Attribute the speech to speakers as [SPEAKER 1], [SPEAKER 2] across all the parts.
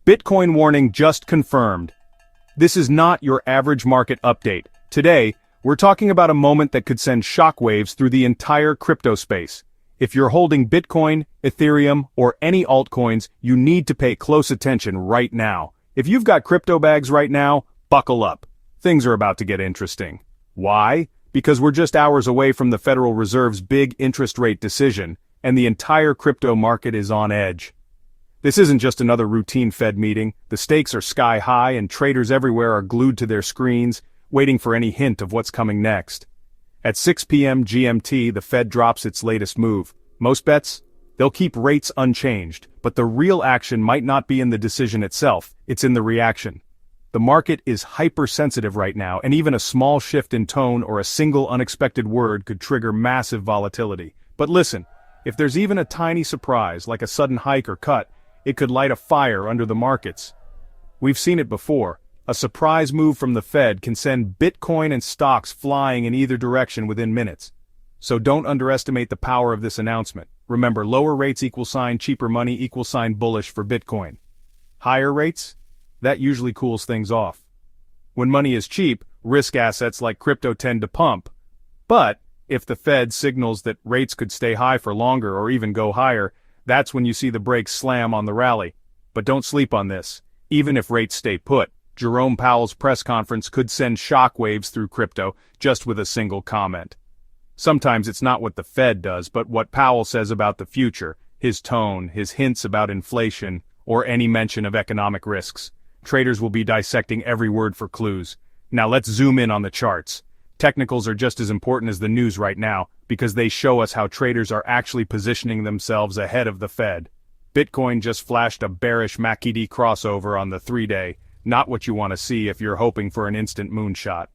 [SPEAKER 1] Bitcoin warning just confirmed. This is not your average market update. Today, we're talking about a moment that could send shockwaves through the entire crypto space. If you're holding Bitcoin, Ethereum, or any altcoins, you need to pay close attention right now. If you've got crypto bags right now, buckle up. Things are about to get interesting. Why? Because we're just hours away from the Federal Reserve's big interest rate decision, and the entire crypto market is on edge. This isn't just another routine Fed meeting. The stakes are sky high and traders everywhere are glued to their screens, waiting for any hint of what's coming next. At 6 PM GMT, the Fed drops its latest move. Most bets? They'll keep rates unchanged, but the real action might not be in the decision itself, it's in the reaction. The market is hypersensitive right now, and even a small shift in tone or a single unexpected word could trigger massive volatility. But listen, if there's even a tiny surprise, like a sudden hike or cut, it could light a fire under the markets. We've seen it before. A surprise move from the Fed can send Bitcoin and stocks flying in either direction within minutes. So don't underestimate the power of this announcement. Remember, lower rates =, cheaper money =, bullish for Bitcoin. Higher rates? That usually cools things off. When money is cheap, risk assets like crypto tend to pump. But if the Fed signals that rates could stay high for longer or even go higher, that's when you see the brakes slam on the rally. But don't sleep on this. Even if rates stay put, Jerome Powell's press conference could send shockwaves through crypto just with a single comment. Sometimes it's not what the Fed does, but what Powell says about the future, his tone, his hints about inflation, or any mention of economic risks. Traders will be dissecting every word for clues. Now let's zoom in on the charts. Technicals are just as important as the news right now, because they show us how traders are actually positioning themselves ahead of the Fed. Bitcoin just flashed a bearish MACD crossover on the 3-day, not what you want to see if you're hoping for an instant moonshot.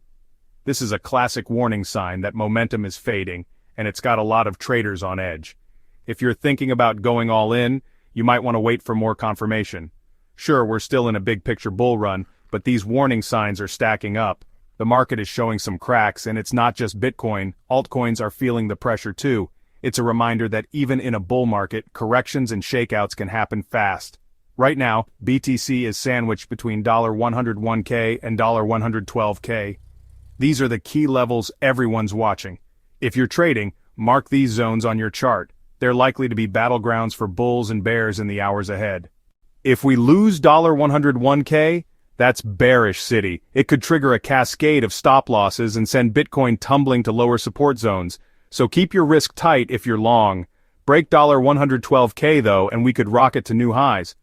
[SPEAKER 1] This is a classic warning sign that momentum is fading, and it's got a lot of traders on edge. If you're thinking about going all in, you might want to wait for more confirmation. Sure, we're still in a big picture bull run, but these warning signs are stacking up. The market is showing some cracks, and it's not just Bitcoin. Altcoins are feeling the pressure too. It's a reminder that even in a bull market, corrections and shakeouts can happen fast. Right now, BTC is sandwiched between $101K and $112K. These are the key levels everyone's watching. If you're trading, mark these zones on your chart. They're likely to be battlegrounds for bulls and bears in the hours ahead. If we lose $101K, that's bearish city. It could trigger a cascade of stop losses and send Bitcoin tumbling to lower support zones. So keep your risk tight if you're long. Break $112K though, and we could rocket to new highs.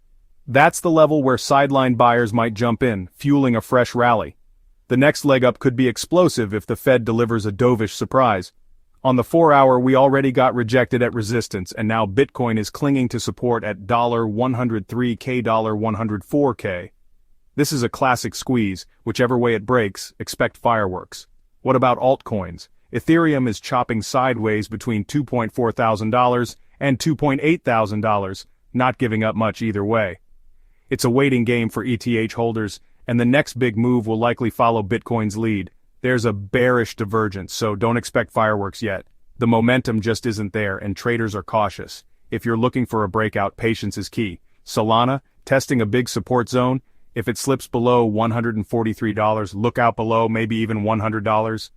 [SPEAKER 1] That's the level where sideline buyers might jump in, fueling a fresh rally. The next leg up could be explosive if the Fed delivers a dovish surprise. On the 4-hour, we already got rejected at resistance, and now Bitcoin is clinging to support at $103K, $104K. This is a classic squeeze. Whichever way it breaks, expect fireworks. What about altcoins? Ethereum is chopping sideways between $2,400 and $2,800, not giving up much either way. It's a waiting game for ETH holders, and the next big move will likely follow Bitcoin's lead. There's a bearish divergence, so don't expect fireworks yet. The momentum just isn't there, and traders are cautious. If you're looking for a breakout, patience is key. Solana, testing a big support zone. If it slips below $143, look out below, maybe even $100.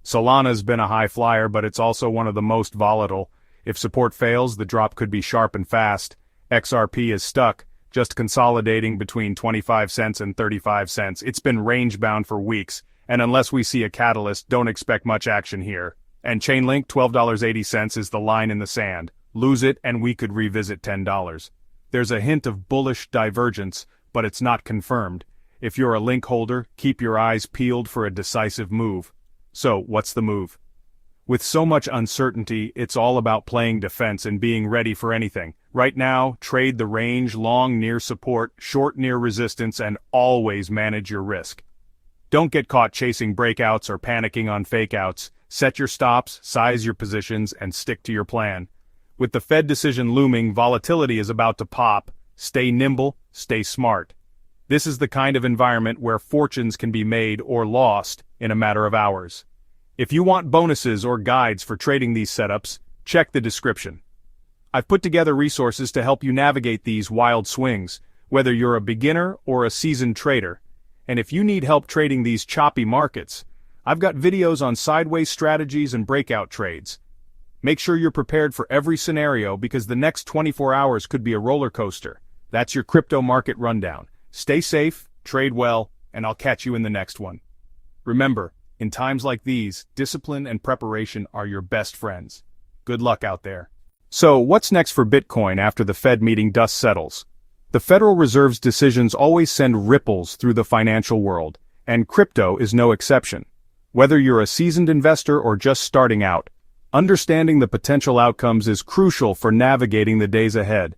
[SPEAKER 1] Solana's been a high flyer, but it's also one of the most volatile. If support fails, the drop could be sharp and fast. XRP is stuck, just consolidating between 25 cents and 35 cents. It's been range-bound for weeks, and unless we see a catalyst, don't expect much action here. And Chainlink, $12.80 is the line in the sand. Lose it, and we could revisit $10. There's a hint of bullish divergence, but it's not confirmed. If you're a Link holder, keep your eyes peeled for a decisive move. So, what's the move? With so much uncertainty, it's all about playing defense and being ready for anything. Right now, trade the range, long near support, short near resistance, and always manage your risk. Don't get caught chasing breakouts or panicking on fakeouts. Set your stops, size your positions, and stick to your plan. With the Fed decision looming, volatility is about to pop. Stay nimble, stay smart. This is the kind of environment where fortunes can be made or lost in a matter of hours. If you want bonuses or guides for trading these setups, check the description. I've put together resources to help you navigate these wild swings. whether you're a beginner or a seasoned trader. And if you need help trading these choppy markets, I've got videos on sideways strategies and breakout trades. Make sure you're prepared for every scenario because the next 24 hours could be a roller coaster. That's your crypto market rundown. Stay safe, trade well, and I'll catch you in the next one. Remember, in times like these, discipline and preparation are your best friends. Good luck out there. So, what's next for Bitcoin after the Fed meeting dust settles? The Federal Reserve's decisions always send ripples through the financial world, and crypto is no exception. Whether you're a seasoned investor or just starting out, understanding the potential outcomes is crucial for navigating the days ahead.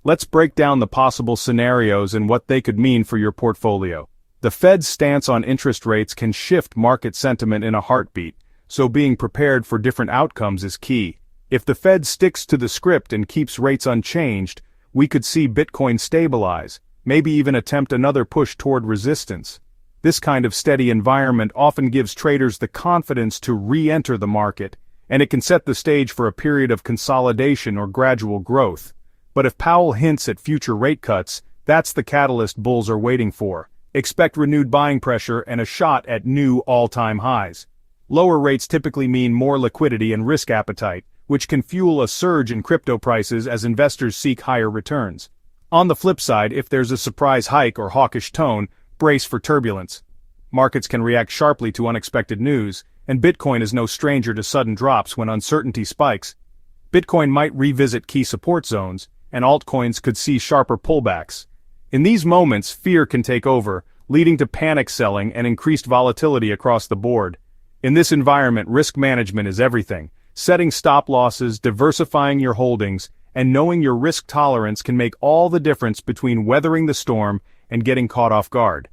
[SPEAKER 1] Let's break down the possible scenarios and what they could mean for your portfolio. The Fed's stance on interest rates can shift market sentiment in a heartbeat, so being prepared for different outcomes is key. If the Fed sticks to the script and keeps rates unchanged, we could see Bitcoin stabilize, maybe even attempt another push toward resistance. This kind of steady environment often gives traders the confidence to re-enter the market, and it can set the stage for a period of consolidation or gradual growth. But if Powell hints at future rate cuts, that's the catalyst bulls are waiting for. Expect renewed buying pressure and a shot at new all-time highs. Lower rates typically mean more liquidity and risk appetite, which can fuel a surge in crypto prices as investors seek higher returns. On the flip side, if there's a surprise hike or hawkish tone, brace for turbulence. Markets can react sharply to unexpected news, and Bitcoin is no stranger to sudden drops when uncertainty spikes. Bitcoin might revisit key support zones, and altcoins could see sharper pullbacks. In these moments, fear can take over, leading to panic selling and increased volatility across the board. In this environment, risk management is everything. Setting stop losses, diversifying your holdings, and knowing your risk tolerance can make all the difference between weathering the storm and getting caught off guard.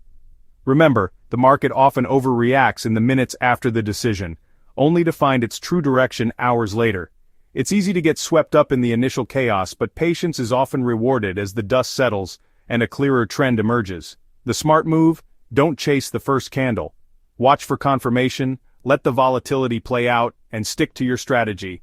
[SPEAKER 1] Remember, the market often overreacts in the minutes after the decision, only to find its true direction hours later. It's easy to get swept up in the initial chaos, but patience is often rewarded as the dust settles and a clearer trend emerges. The smart move? Don't chase the first candle. Watch for confirmation, let the volatility play out, and stick to your strategy.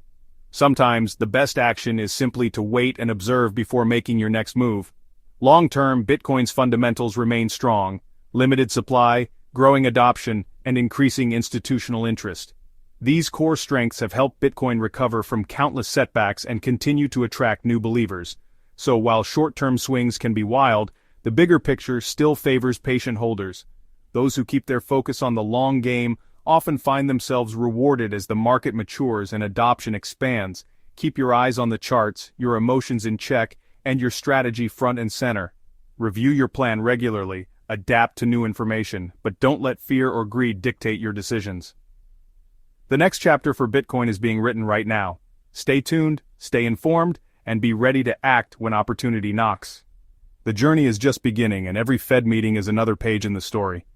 [SPEAKER 1] Sometimes, the best action is simply to wait and observe before making your next move. Long-term, Bitcoin's fundamentals remain strong: limited supply, growing adoption, and increasing institutional interest. These core strengths have helped Bitcoin recover from countless setbacks and continue to attract new believers. So while short-term swings can be wild, the bigger picture still favors patient holders. Those who keep their focus on the long game often find themselves rewarded as the market matures and adoption expands. Keep your eyes on the charts, your emotions in check, and your strategy front and center. Review your plan regularly, adapt to new information, but don't let fear or greed dictate your decisions. The next chapter for Bitcoin is being written right now. Stay tuned, stay informed, and be ready to act when opportunity knocks. The journey is just beginning, and every Fed meeting is another page in the story.